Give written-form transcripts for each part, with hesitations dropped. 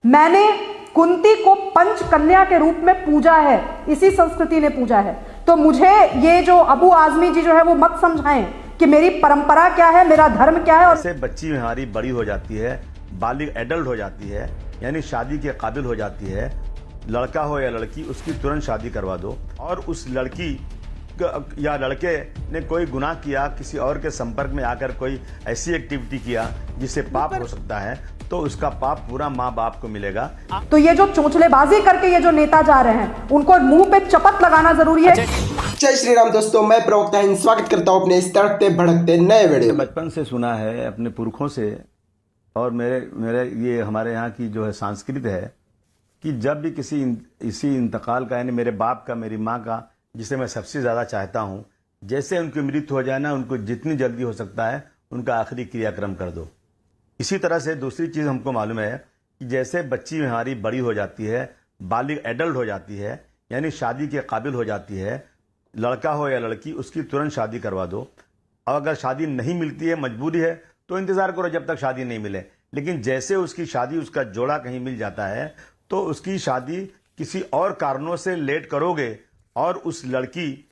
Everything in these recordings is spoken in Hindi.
मैंने कुंती को पंच कन्या के रूप में पूजा है, इसी संस्कृति ने पूजा है। तो मुझे ये जो अबू आजमी जी जो है वो मत समझाएं कि मेरी परंपरा क्या है, मेरा धर्म क्या है। और से बच्ची हमारी बड़ी हो जाती है, बालिग एडल्ट हो जाती है, यानी शादी के काबिल हो जाती है, लड़का हो या लड़की, उसकी तुरंत शादी करवा दो। और उस लड़की या लड़के ने कोई गुनाह किया, किसी और के संपर्क में आकर कोई ऐसी एक्टिविटी किया जिससे पाप हो सकता है, तो उसका पाप पूरा माँ बाप को मिलेगा। तो ये जो चोंचलेबाजी करके ये जो नेता जा रहे हैं, उनको मुंह पे चपत लगाना जरूरी है। जय श्री राम दोस्तों, मैं प्रवक्ता हिंद स्वागत करता हूं अपने इस तड़कते भड़कते नए वीडियो। बचपन से सुना है अपने पुरखों से, और मेरे ये हमारे यहाँ की जो है संस्कृति है कि जब भी इसी इंतकाल का, यानी मेरे बाप का, मेरी माँ का, जिसे मैं सबसे ज़्यादा चाहता हूँ, जैसे उनकी मृत्यु हो जाए ना, उनको जितनी जल्दी हो सकता है उनका आखिरी क्रियाक्रम कर दो। इसी तरह से दूसरी चीज़ हमको मालूम है कि जैसे बच्ची हमारी बड़ी हो जाती है, बालिग एडल्ट हो जाती है, यानी शादी के काबिल हो जाती है, लड़का हो या लड़की, उसकी तुरंत शादी करवा दो। और अगर शादी नहीं मिलती है, मजबूरी है, तो इंतज़ार करो जब तक शादी नहीं मिले। लेकिन जैसे उसकी शादी, उसका जोड़ा कहीं मिल जाता है, तो उसकी शादी किसी और कारणों से लेट करोगे और उस लड़की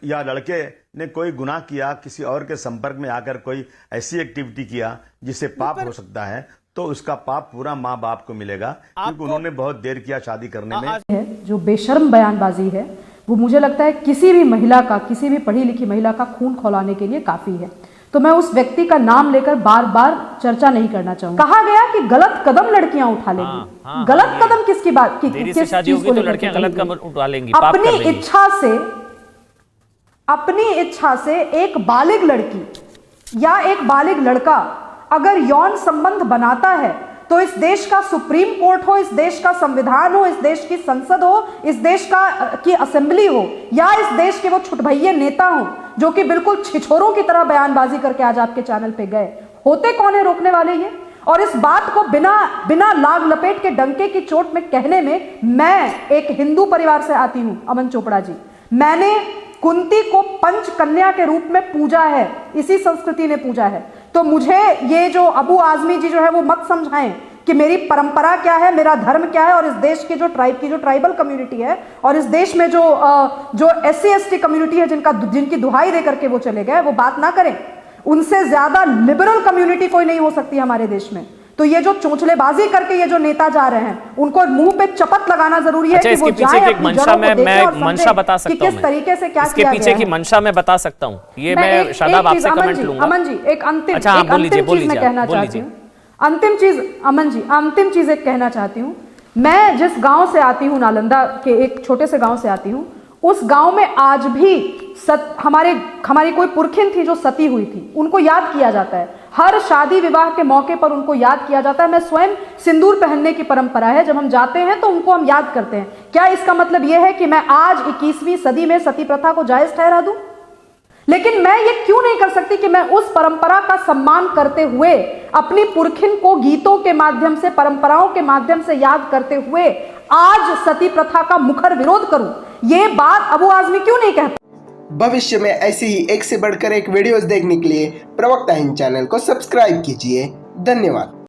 या लड़के ने कोई गुनाह किया, किसी और के संपर्क में आकर कोई ऐसी एक्टिविटी किया जिससे पाप हो सकता है, तो उसका पाप पूरा माँ बाप को मिलेगा, क्योंकि उन्होंने बहुत देर किया शादी करने में। जो बेशर्म बयानबाजी है वो मुझे लगता है किसी भी महिला का, किसी भी पढ़ी लिखी महिला का खून खौलाने के लिए काफी है। तो मैं उस व्यक्ति का नाम लेकर बार बार चर्चा नहीं करना चाहूंगा। कहा गया कि गलत कदम लड़कियां उठा लेंगी। गलत कदम किसकी बात की? देरी से शादी होगी तो लड़कियां गलत कदम उठा लेंगी, पाप कर लेंगी। अपनी इच्छा से एक बालिग लड़की या एक बालिग लड़का अगर यौन संबंध बनाता है, तो इस देश का सुप्रीम कोर्ट हो, इस देश का संविधान हो, इस देश की संसद हो, इस देश की असेंबली हो, या इस देश के वो छुटभैये नेता हो जो कि बिल्कुल छिछोरों की तरह बयानबाजी करके आज आपके चैनल पे गए, होते कौन है रोकने वाले ये? और इस बात को बिना लाग लपेट के डंके की चोट में कहने में, मैं एक हिंदू परिवार से आती हूं, अमन चोपड़ा जी, मैंने कुंती को पंच कन्या के रूप में पूजा है, इसी संस्कृति ने पूजा है। तो मुझे ये जो अबू आजमी जी जो है वो मत समझाएं कि मेरी परंपरा क्या है, मेरा धर्म क्या है। और इस देश की जो ट्राइबल कम्युनिटी है, और इस देश में जो SC ST कम्युनिटी है, जिनकी दुहाई दे करके वो चले गए, वो बात ना करें। उनसे ज्यादा लिबरल कम्युनिटी कोई नहीं हो सकती हमारे देश में। तो ये जो चोंचलेबाजी करके ये जो नेता जा रहे हैं, उनको मुंह पे चपत लगाना जरूरी है। कि वो जाए अपनी जड़ों को देखें और मंशा बता सकता हूं, किस तरीके से क्या किया गया है। इसके पीछे की मंशा मैं बता सकता हूं। ये मैं शादाब आपसे कमेंट लूंगा। अमन जी, एक अंतिम चीज मैं कहना चाहती हूँ। अमन जी, अंतिम चीज एक कहना चाहती हूँ। मैं जिस गांव से आती हूँ, नालंदा के एक छोटे से गांव से आती हूँ, उस गांव में आज भी हमारी कोई पुरखिन थी जो सती हुई थी, उनको याद किया जाता है। हर शादी विवाह के मौके पर उनको याद किया जाता है। मैं स्वयं सिंदूर पहनने की परंपरा है, जब हम जाते हैं तो उनको हम याद करते हैं। क्या इसका मतलब यह है कि मैं आज 21वीं सदी में सती प्रथा को जायज ठहरा दूं? लेकिन मैं ये क्यों नहीं कर सकती कि मैं उस परंपरा का सम्मान करते हुए अपनी पुरखिन को गीतों के माध्यम से, परंपराओं के माध्यम से याद करते हुए आज सती प्रथा का मुखर विरोध करूं? ये बात अबू आजमी क्यों नहीं कहता? भविष्य में ऐसे ही एक से बढ़कर एक वीडियोस देखने के लिए प्रवक्ता हिंद चैनल को सब्सक्राइब कीजिए। धन्यवाद।